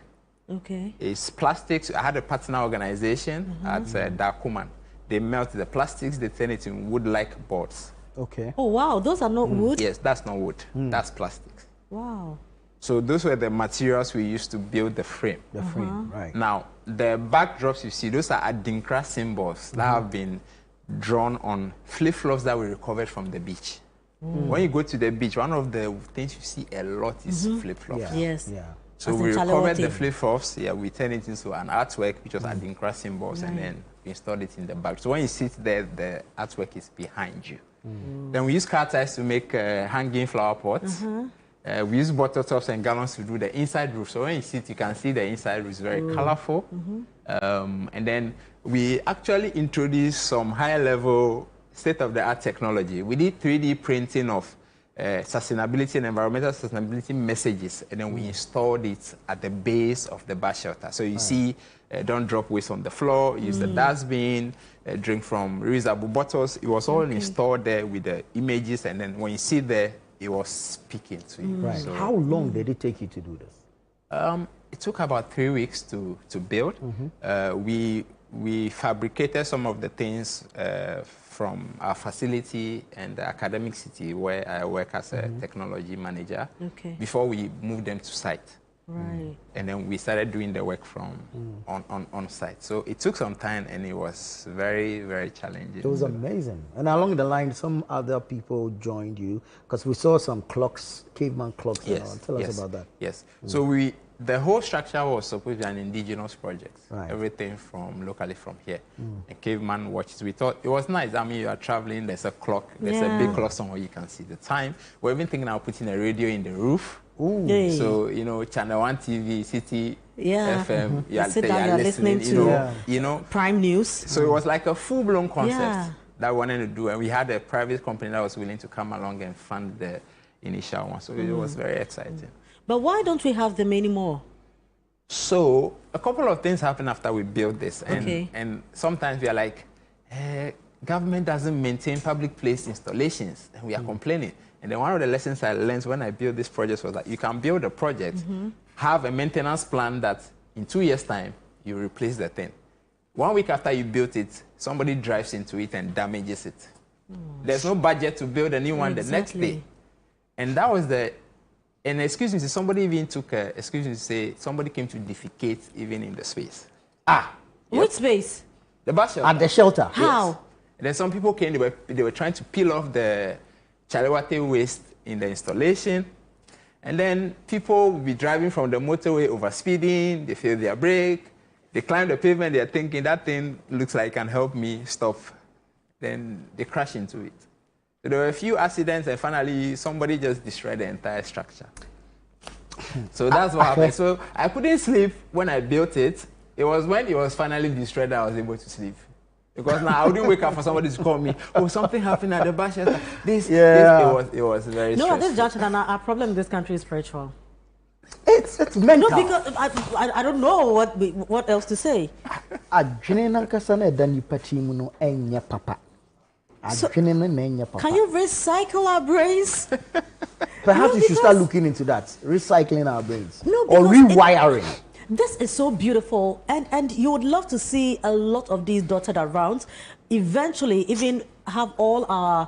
Okay. It's plastics. I had a partner organization at Dakuman. They melt the plastics, they turn it in wood-like boards. Okay. Oh, wow. Those are not wood? Yes, that's not wood. That's plastics. Wow. So those were the materials we used to build the frame. The frame, right. Now, the backdrops you see, those are Adinkra symbols that have been drawn on flip-flops that we recovered from the beach. When you go to the beach, one of the things you see a lot is flip-flops. Yeah. Yes. Yeah. So we recovered the flip-flops, we turned it into an artwork, which was Adinkra symbols, and then we installed it in the back. So when you sit there, the artwork is behind you. Then we use car tires to make hanging flower pots. We use bottle tops and gallons to do the inside roof. So when you sit, you can see the inside roof is very colorful. And then we actually introduced some high-level state-of-the-art technology. We did 3D printing of sustainability and environmental sustainability messages, and then we installed it at the base of the bus shelter. So you see, don't drop waste on the floor, use the dustbin, drink from reusable bottles. It was all installed there with the images, and then when you see there, it was speaking to you. Right. So, How long did it take you to do this? it took about 3 weeks to build. We fabricated some of the things from our facility and the academic city where I work as a technology manager before we moved them to site. Right. And then we started doing the work from on site. So it took some time, and it was very, very challenging. It was amazing. And along the line, some other people joined you because we saw some clocks, caveman clocks. Yes. Tell us about that. Yes. So the whole structure was supposed to be an indigenous project. Right. Everything locally from here. And caveman watches. We thought it was nice. I mean, you are traveling, there's a clock, there's a big clock somewhere you can see the time. We're even thinking of putting a radio in the roof. Yay. So, you know, Channel 1 TV, City FM, you are, Sit you down, are you're listening, listening to you know. Prime News. So it was like a full-blown concept Yeah. that we wanted to do. And we had a private company that was willing to come along and fund the initial one. So it was very exciting. But why don't we have them anymore? So a couple of things happened after we built this. And, Okay. and sometimes we are like, government doesn't maintain public place installations. And we are complaining. And then one of the lessons I learned when I built this project was that you can build a project, have a maintenance plan that in 2 years' time, you replace the thing. 1 week after you built it, somebody drives into it and damages it. There's no budget to build a new one the next day. Exactly. And that was and excuse me, somebody even took excuse me to say, somebody came to defecate even in the space. Which space? The bus shelter. At the shelter. How? And then some people came, they were trying to peel off the Chalewate waste in the installation. And then people will be driving from the motorway overspeeding, they fail their brake, they climb the pavement, they're thinking that thing looks like it can help me stop. Then they crash into it. So there were a few accidents and finally somebody just destroyed the entire structure. So that's what happened. So I couldn't sleep when I built it. It was when it was finally destroyed that I was able to sleep. Because now I wouldn't wake up for somebody to call me, oh, something happened at the bus shelter. It was very No, at this stressful. junction, our problem in this country is spiritual. It's mental. No, because I don't know what else to say. Adwene nankasa na ɛda nipa ti mu no ɛnyɛ papa. Adwene no na ɛnyɛ papa. Can you recycle our brains? Perhaps No, you should start because- looking into that, recycling our brains, No, or because it- rewiring. This is so beautiful, and you would love to see a lot of these dotted around. Eventually, even have all our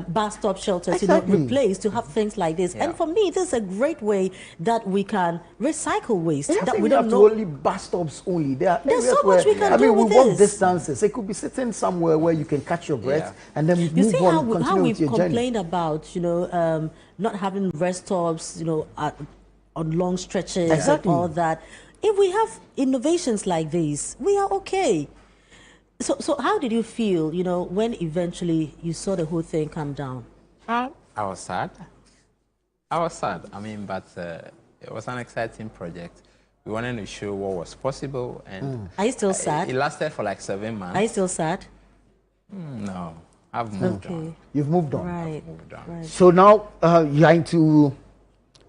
bus stop shelters, Exactly. replaced to have things like this. And for me, this is a great way that we can recycle waste It that doesn't we have don't to know. only bus stops only. There are There's areas so much where, we can I do mean, with we walk this. distances. It could be sitting somewhere where you can catch your breath and then You move see on, how, continue how with we've your journey. complained about, not having rest stops, on long stretches Exactly. and all that. If we have innovations like these, we are okay. So how did you feel, when eventually you saw the whole thing come down? I was sad. I mean, but it was an exciting project. We wanted to show what was possible, and Are you still sad? it lasted for like 7 months. Are you still sad? No, I've moved on. You've moved on. Right. Moved on. Right. So now you're into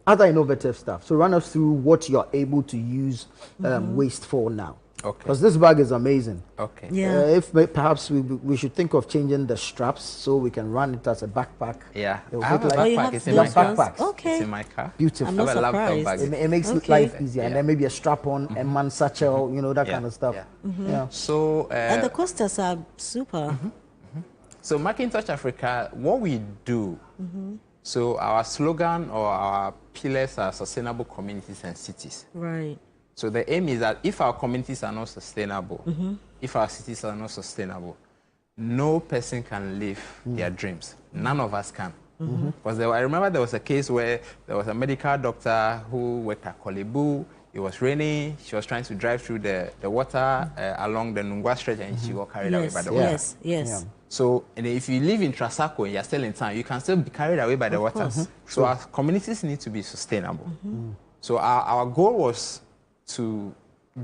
other innovative stuff. So run us through what you're able to use waste for now. Okay. Because this bag is amazing. Okay. Yeah. If perhaps we should think of changing the straps so we can run it as a backpack. Yeah. It will I have a look Oh, like you backpack. have It's in my those car. ones? backpacks. Okay. It's in my car. Beautiful. I'm I not have a laptop surprised. bag. It makes Okay. life easier, and Yeah. then maybe a strap on, a man satchel, that Yeah. kind of stuff. Yeah. Yeah. So, And the coasters are super. so Macintosh Africa, what we do, so our slogan or our pillars are sustainable communities and cities. Right. So the aim is that if our communities are not sustainable, if our cities are not sustainable, no person can live their dreams. None of us can. Because I remember there was a case where there was a medical doctor who worked at Kolebu. It was raining. She was trying to drive through the water along the Nungwa stretch, and she got carried away by the water. Yes. So, and if you live in Trasacco and you're still in town, you can still be carried away by the water. So our communities need to be sustainable. So our goal was to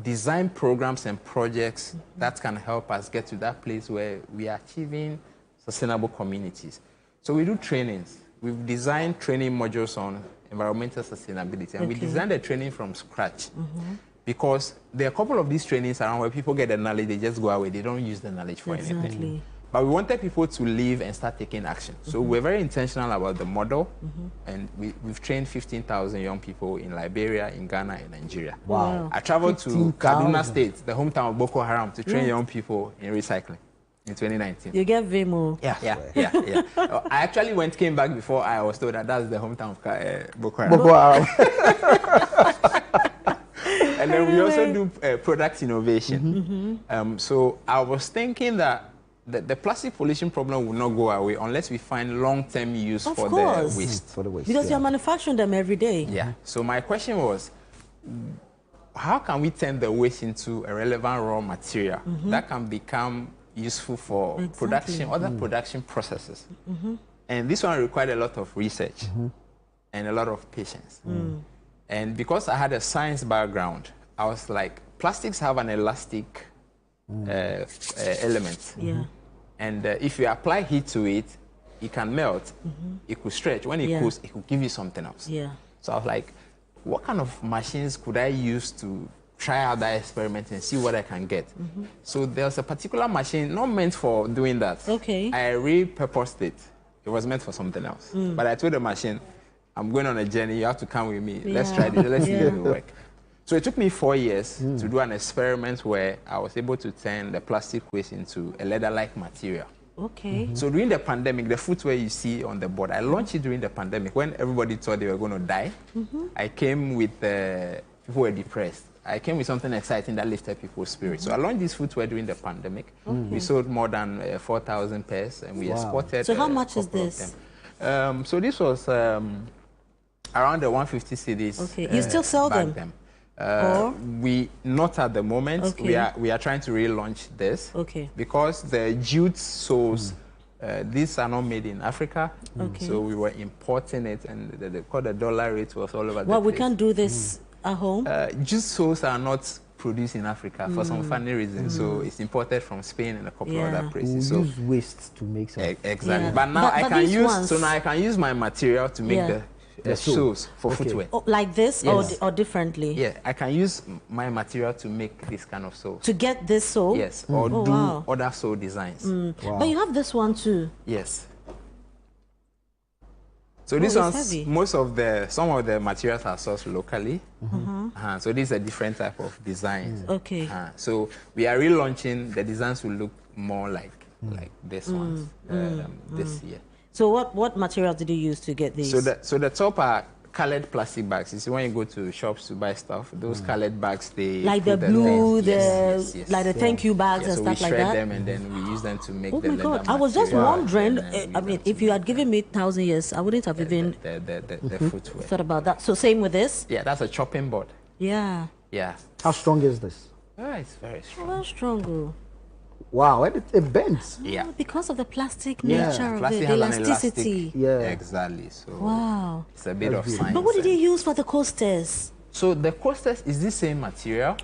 design programs and projects that can help us get to that place where we are achieving sustainable communities. So we do trainings. We've designed training modules on environmental sustainability, and we designed the training from scratch. Because there are a couple of these trainings around where people get the knowledge, they just go away, they don't use the knowledge for anything. Exactly. But we wanted people to live and start taking action. So we're very intentional about the model, and we've trained 15,000 young people in Liberia, in Ghana, and Nigeria. Wow. I traveled to 15,000. Kaduna State, the hometown of Boko Haram, to train young people in recycling in 2019. You get Vimo. Yeah. I actually came back before I was told that that's the hometown of Boko Haram. Boko Haram. And then we also do product innovation. So I was thinking that the plastic pollution problem will not go away unless we find long-term use Of for course. the waste. For the waste. Because yeah. you're manufacturing them every day. Yeah. So my question was, how can we turn the waste into a relevant raw material that can become useful for production, other production processes? And this one required a lot of research and a lot of patience. And because I had a science background, I was like, plastics have an elastic element. Yeah. And if you apply heat to it, it can melt, it could stretch. When it cools, it could give you something else. Yeah. So I was like, what kind of machines could I use to try out that experiment and see what I can get? So there's a particular machine not meant for doing that. Okay. I repurposed it. It was meant for something else. But I told the machine, I'm going on a journey, you have to come with me. Let's try this, let's see if it will work. So it took me 4 years to do an experiment where I was able to turn the plastic waste into a leather-like material. Okay. So during the pandemic, the footwear you see on the board, I launched it during the pandemic when everybody thought they were going to die. I came with, people were depressed. I came with something exciting that lifted people's spirits. So I launched this footwear during the pandemic. We sold more than 4,000 pairs and we exported. So how much is couple of this? them. So this was around the 150 cedis. Okay. You still sell back them? Then. We not at the moment. Okay. We are trying to relaunch this. Okay. Because the jute soles, these are not made in Africa. Okay. So we were importing it, and the dollar rate was all over the place. Well, we can't do this at home. Jute soles are not produced in Africa for some funny reason. So it's imported from Spain and a couple of other We places. So use waste to make some. exactly. Yeah. But now But I can these use. ones- So now I can use my material to make the sole. soles for footwear. Oh, like this Yes. or differently? Yeah, I can use my material to make this kind of sole. To get this sole? Yes, or Oh, do wow. other sole designs. But you have this one too. Yes. So this it's one's heavy. some of the materials are sourced locally. So this is a different type of design. Okay. So we are relaunching. The designs will look more like this ones this year. So what materials did you use to get these? So the top are colored plastic bags. You see, when you go to shops to buy stuff, those colored bags, they like the put blue, things. Yes. like the thank you bags and So stuff we like shred that. them and then we use them to make Oh the my leather God! I was just material, wondering. and then I use mean, them if to you make had given me 1,000 years, I wouldn't have even the footwear. thought about that. So same with this. Yeah, that's a chopping board. Yeah. Yeah. How strong is this? It's very strong. Well, strong. Wow, it bends. Yeah. Because of the plastic Yeah. nature of Plastic it, has the an elasticity. elastic. Yeah. Exactly. So Wow. it's a bit of science. But what did you use for the coasters? So the coasters is the same material.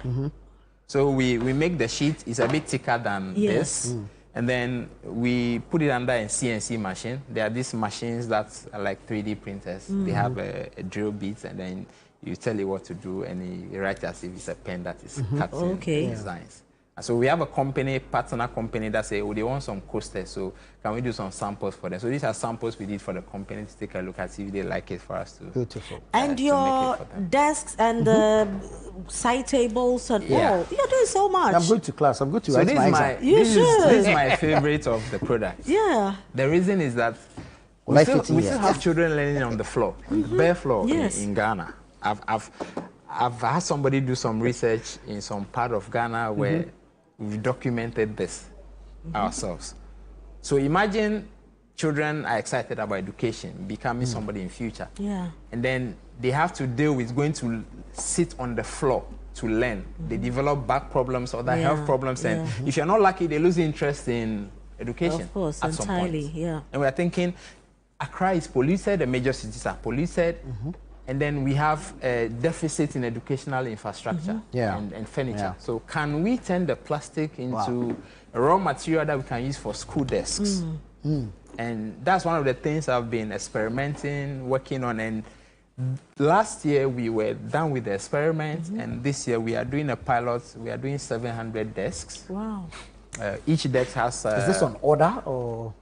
So we make the sheet. It's a bit thicker than Yes. this. And then we put it under a CNC machine. There are these machines that are like 3D printers. They have a drill bit, and then you tell it what to do, and you write as if it's a pen that is cutting Okay. designs. And so we have a company, partner company, that say, oh, they want some coasters, so can we do some samples for them? So these are samples we did for the company to take a look at, see if they like it for us to. Beautiful. And to your make it for them. desks and side tables and Yeah. oh, you're doing so much. I'm going to class. I'm going to So write this my is exam. my You this is should. my favorite of the product. Yeah. The reason is that Will I we fit in still here? have children learning on the floor, on the bare floor Yes. in Ghana. I've had somebody do some research in some part of Ghana where we've documented this ourselves. So imagine children are excited about education, becoming somebody in future. Yeah. And then they have to deal with going to sit on the floor to learn. They develop back problems, other Yeah, health problems, and yeah. if you're not lucky, they lose interest in education. Of course, at some entirely, point. yeah. And we're thinking, Accra is polluted, the major cities are polluted, and then we have a deficit in educational infrastructure Yeah. and furniture. Yeah. So can we turn the plastic into a raw material that we can use for school desks? And that's one of the things I've been experimenting, working on. And last year we were done with the experiment, and this year we are doing a pilot. We are doing 700 desks. Wow. Each desk has... Is this on order or?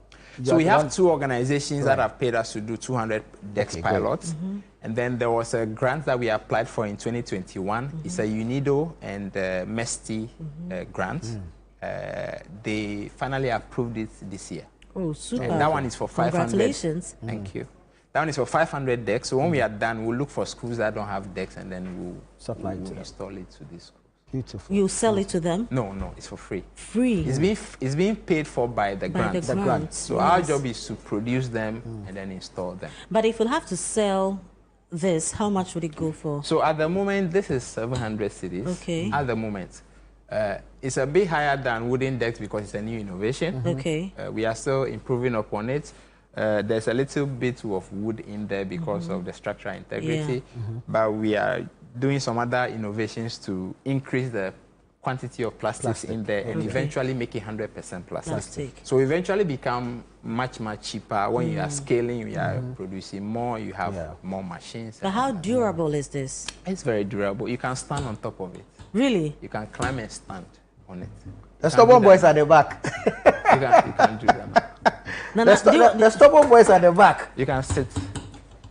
So we have two organizations that have paid us to do 200 desk Okay, great. pilots. And then there was a grant that we applied for in 2021. It's a UNIDO and MESTI grant. They finally approved it this year. Oh, super. And that one is for 500. Congratulations. Thank you. That one is for 500 decks. So when we are done, we'll look for schools that don't have decks, and then we'll Supply it to them. install it to these schools. Beautiful. You sell it to them No, it's for free. free It's being paid for by the by grant. the grant. So our job is to produce them and then install them. But if you have to sell this, how much would it go for? So at the moment, this is 700 cedis. Okay. At the moment. It's a bit higher than wooden decks because it's a new innovation. Okay. We are still improving upon it. There's a little bit of wood in there because of the structural integrity, but we are doing some other innovations to increase the quantity of plastics in there and eventually make it 100% plastic. So eventually become much cheaper when you are scaling, you are producing more, you have more machines. But how durable is this? It's very durable. You can stand on top of it. Really? You can climb and stand on it. The stubborn boys at the back. You can do that. The stubborn boys at the back. You can sit.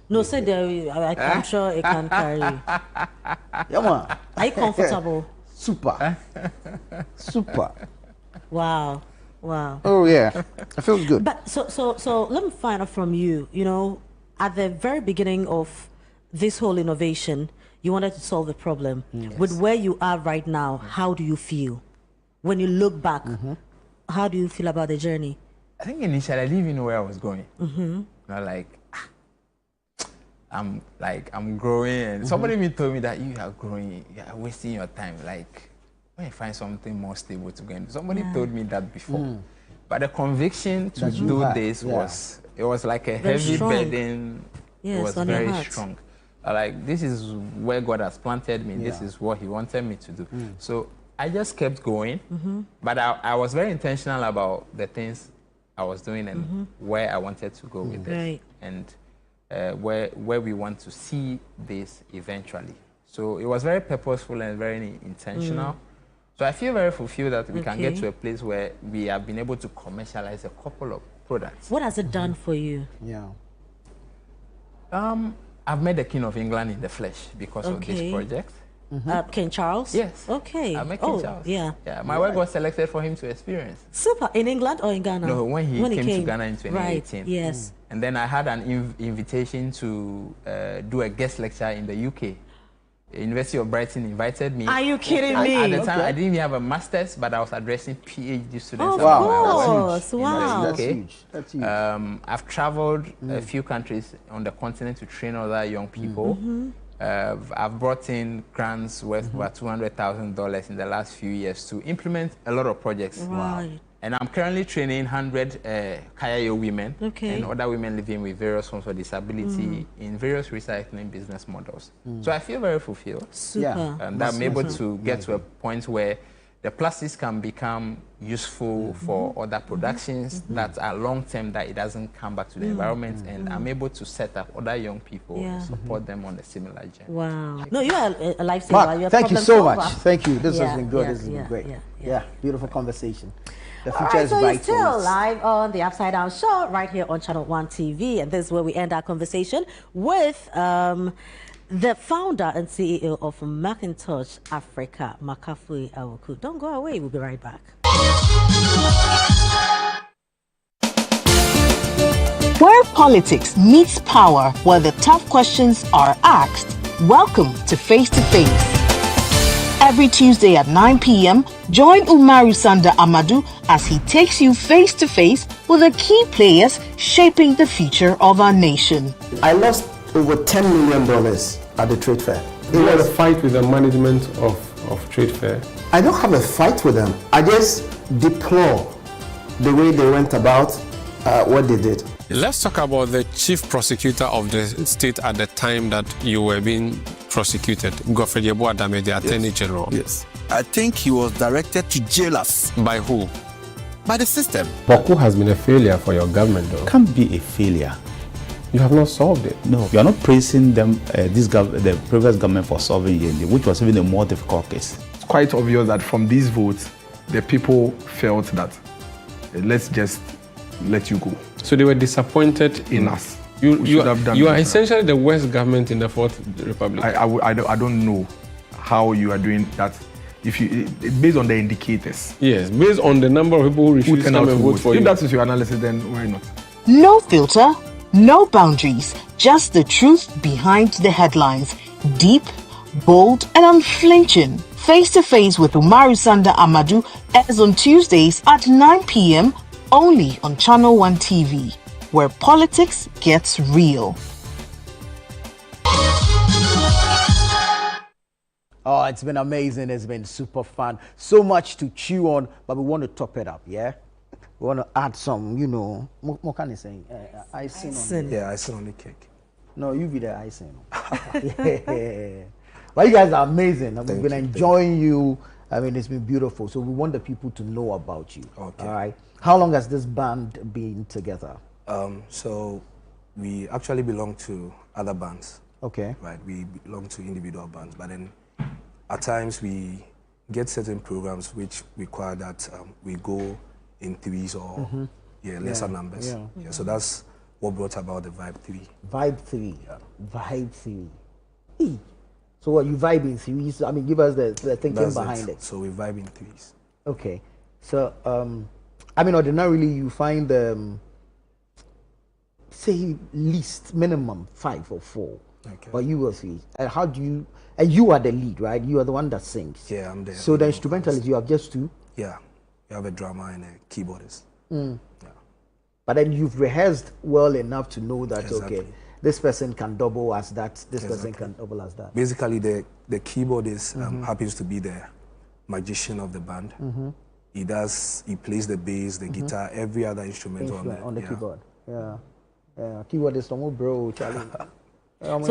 No, say there. I'm sure it can carry. Yeah, man. Are you comfortable? Super. Super. Wow. Oh yeah, it feels good. But so let me find out from you. You know, at the very beginning of this whole innovation, you wanted to solve the problem. With where you are right now, how do you feel? When you look back, how do you feel about the journey? I think initially I didn't even know where I was going. You know, I'm growing, and somebody even told me that you are growing, you are wasting your time. Like, when you find something more stable to go into. Somebody told me that before. But the conviction to do this was like a Very heavy strong. burden. Yes, it was on your very heart. strong. Like, this is where God has planted me. This is what He wanted me to do. So I just kept going. But I was very intentional about the things I was doing and where I wanted to go with Right. it. And where we want to see this eventually. So it was very purposeful and very intentional. So I feel very fulfilled that we can get to a place where we have been able to commercialize a couple of products. What has it done for you? Yeah. I've met the King of England in the flesh because of this project. King Charles? Yes. Okay. I met King Charles. Yeah. My work was selected for him to experience. Super. In England or in Ghana? No, when he came to Ghana in 2018. Right. Yes. And then I had an invitation to do a guest lecture in the UK. The University of Brighton invited me. Are you kidding me? At the time, I didn't even have a master's, but I was addressing PhD students. Of about my course. work Wow. in the UK. That's huge. I've traveled a few countries on the continent to train other young people. I've brought in grants worth about $200,000 in the last few years to implement a lot of projects. Right. And I'm currently training 100 Kayayo women Okay. and other women living with various forms of disability in various recycling business models. So I feel very fulfilled. Super. And I'm able to get to a point where the plastics can become useful for other productions that are long-term, that it doesn't come back to the environment, and I'm able to set up other young people and support them on a similar journey. Wow. No, you are a lifesaver. Mark, You're a thank you problem so solver. much. Thank you. This Yeah, has been good. yeah, This has been yeah, great. yeah. Beautiful conversation. The All future right, is so bright you're for still us. live on the Upside Down Show right here on Channel One TV, and this is where we end our conversation with the founder and CEO of Macintosh Africa, Makafui Awoku. Don't go away. We'll be right back. Where politics meets power, where the tough questions are asked, welcome to Face to Face. Every Tuesday at 9 p.m., join Umaru Sanda Amadou as he takes you face to face with the key players shaping the future of our nation. I lost over $10 million at the trade fair. You had a fight with the management of trade fair? I don't have a fight with them. I just deplore the way they went about what they did. Let's talk about the chief prosecutor of the state at the time that you were being prosecuted, Godfrey Yeboah-Dame, the Attorney General. Yes. I think he was directed to jail us. By who? By the system. Boko has been a failure for your government, though. Can't be a failure. You have not solved it. No, you are not praising them, the previous government for solving Yende, which was even a more difficult case. It's quite obvious that from these votes, the people felt that let's just let you go. So they were disappointed in us. You are essentially the worst government in the Fourth Republic. I don't know how you are doing that. If you based on the indicators. Yes, based on the number of people who refuse to come and vote for you. If that is your analysis, then why not? No filter, no boundaries, just the truth behind the headlines. Deep, bold, and unflinching. Face to Face with Umaru Sanda Amadou airs on Tuesdays at 9 p.m. only on Channel One TV, where politics gets real. Oh, it's been amazing. It's been super fun. So much to chew on, but we want to top it up, yeah? We want to add some, you know, what can I say? Icing. Yeah, icing on the cake. No, you be the icing. Yeah. But you guys are amazing. We've been enjoying you. I mean, it's been beautiful. So we want the people to know about you. Okay. All right. How long has this band been together? So we actually belong to other bands. Okay. Right. We belong to individual bands, but then at times we get certain programs which require that we go in threes or lesser numbers. Yeah. So that's what brought about the Vibe 3. Vibe 3. Yeah. Vibe 3. Hey. So what, you vibe in threes? I mean, give us the thinking behind it. So we vibe in threes. Okay. So, I mean, ordinarily you find, say, least minimum 5 or 4. Okay. But you were 3. And how do you, and you are the lead, right? You are the one that sings. Yeah, I'm there. So the instrumentalist, you have just 2? Yeah. You have a drummer and a keyboardist. Yeah. But then you've rehearsed well enough to know that, okay, this person can double as that, this person can double as that. Basically, the keyboardist happens to be the magician of the band. He plays the bass, the guitar, every other instrument on the keyboard. Yeah. Keyboardist, bro, Charlie. So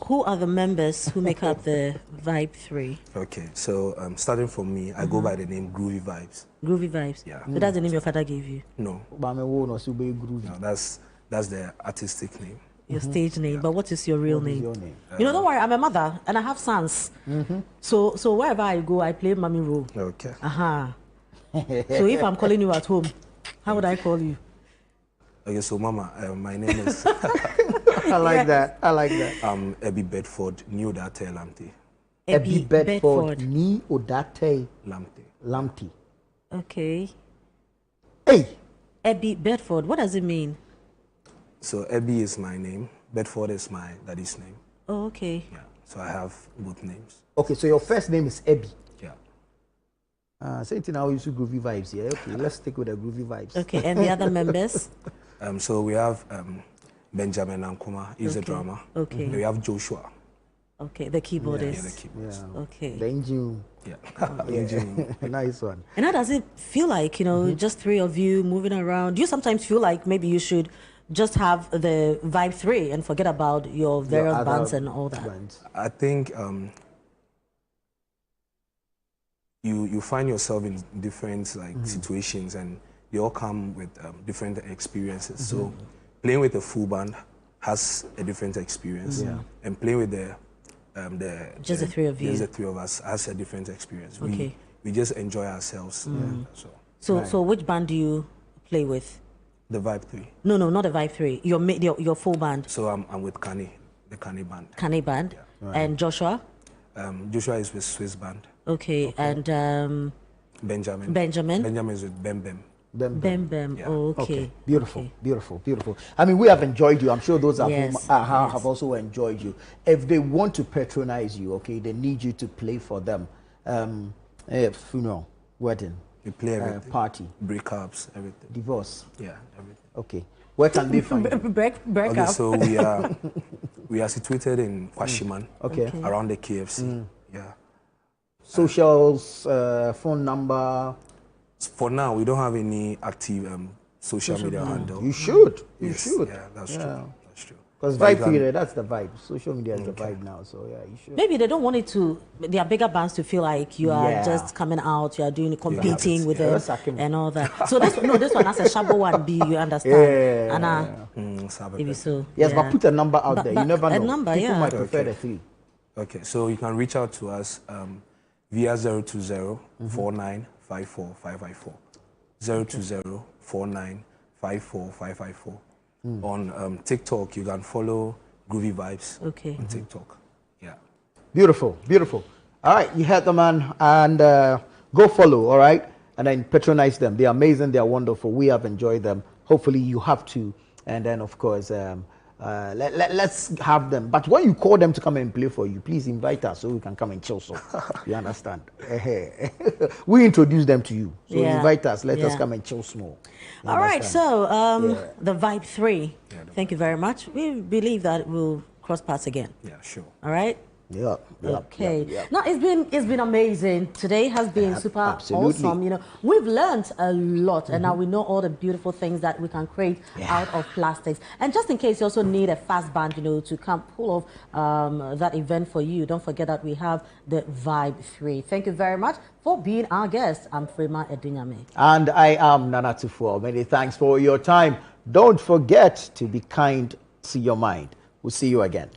who are the members who make up the Vibe 3? Okay, so starting from me, I go by the name Groovy Vibes. Groovy Vibes? Yeah. So that's the name your father gave you? No. No, that's the artistic name. Your stage name, but what is your real name? You know, don't worry, I'm a mother and I have sons. So wherever I go, I play mommy role. Okay. So if I'm calling you at home, how would I call you? Okay, so Mama, my name is... I like that. Ebi Bedford Ni Odate Lamte. Ebi Bedford Ni Odate Lamte. Okay. Hey! Ebi Bedford, what does it mean? So Ebi is my name, Bedford is my daddy's name. Oh, okay. Yeah, so I have both names. Okay, so your first name is Ebi. Yeah. Same thing now, you should Groovy Vibes, yeah? Okay, let's stick with the Groovy Vibes. Okay, and the other members? So we have Benjamin Ankuma, he's a drummer. Okay. We have Joshua. Okay, the keyboardist. Yeah, the keyboardist. Yeah. Okay. The engine. Yeah. Nice one. And how does it feel like, you know, just 3 of you moving around? Do you sometimes feel like maybe you should just have the Vibe 3 and forget about your various bands and all that? I think you find yourself in different situations, and they all come with different experiences. So playing with a full band has a different experience, and playing with the 3 of you, just the 3 of us, has a different experience. Okay. We just enjoy ourselves. So which band do you play with? The Vibe 3. No, not the Vibe 3. Your full band. So I'm with Kani, the Kani band. Kani band. Yeah. Right. And Joshua? Joshua is with Swiss band. Okay. And Benjamin. Benjamin is with Bem Bem. Bem Bem. Yeah. Oh, okay. Beautiful, okay. Beautiful. I mean, we have enjoyed you. I'm sure those at home have also enjoyed you. If they want to patronize you, okay, they need you to play for them. Funeral, wedding. We play everything. Party. Breakups, everything. Divorce. Yeah, everything. Okay. Where can they find you? Break okay, up. so we are situated in Kwashiman. Okay. Around the KFC. Yeah. Socials, phone number. For now, we don't have any active social media handle. You should. You yes. should. Yeah, that's true. That's true. Because Vibe 3, that's the vibe. Social media is the vibe now, so yeah, you should. Maybe they don't want it to, their bigger bands to feel like you are just coming out, you are doing competing with them and all that. So this one has a Shabo 1B, you understand? Maybe so. Yes, but put a number out there. You never know. A number, People might prefer the 3. Okay, so you can reach out to us via 020 49 54 554. 020 49 54 554. On TikTok, you can follow Groovy Vibes on TikTok. Yeah. Beautiful. All right, you heard the man, and go follow, all right? And then patronize them. They're amazing, they're wonderful. We have enjoyed them. Hopefully you have too. And then, of course, let's have them. But when you call them to come and play for you, please invite us so we can come and chill. So you understand? We introduce them to you. So invite us. Let us come and chill small. All right. So the Vibe 3. Thank you very much. We believe that we'll cross paths again. Yeah, sure. All right. Yeah. Okay. Now it's been amazing. Today has been super awesome. You know, we've learned a lot, and now we know all the beautiful things that we can create out of plastics. And just in case you also need a fast band, you know, to come pull off that event for you, don't forget that we have the Vibe 3. Thank you very much for being our guest. I'm Frema Edinyame. And I am Nana Tufo. Many thanks for your time. Don't forget to be kind to your mind. We'll see you again.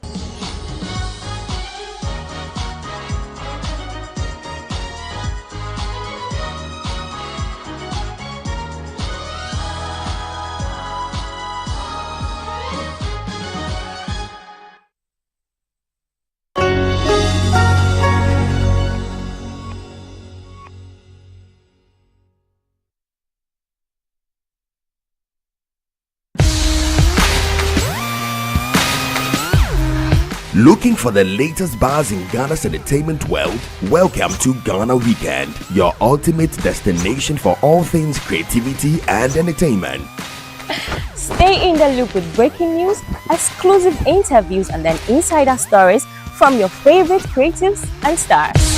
Looking for the latest buzz in Ghana's entertainment world? Welcome to Ghana Weekend, your ultimate destination for all things creativity and entertainment. Stay in the loop with breaking news, exclusive interviews, and then insider stories from your favorite creatives and stars.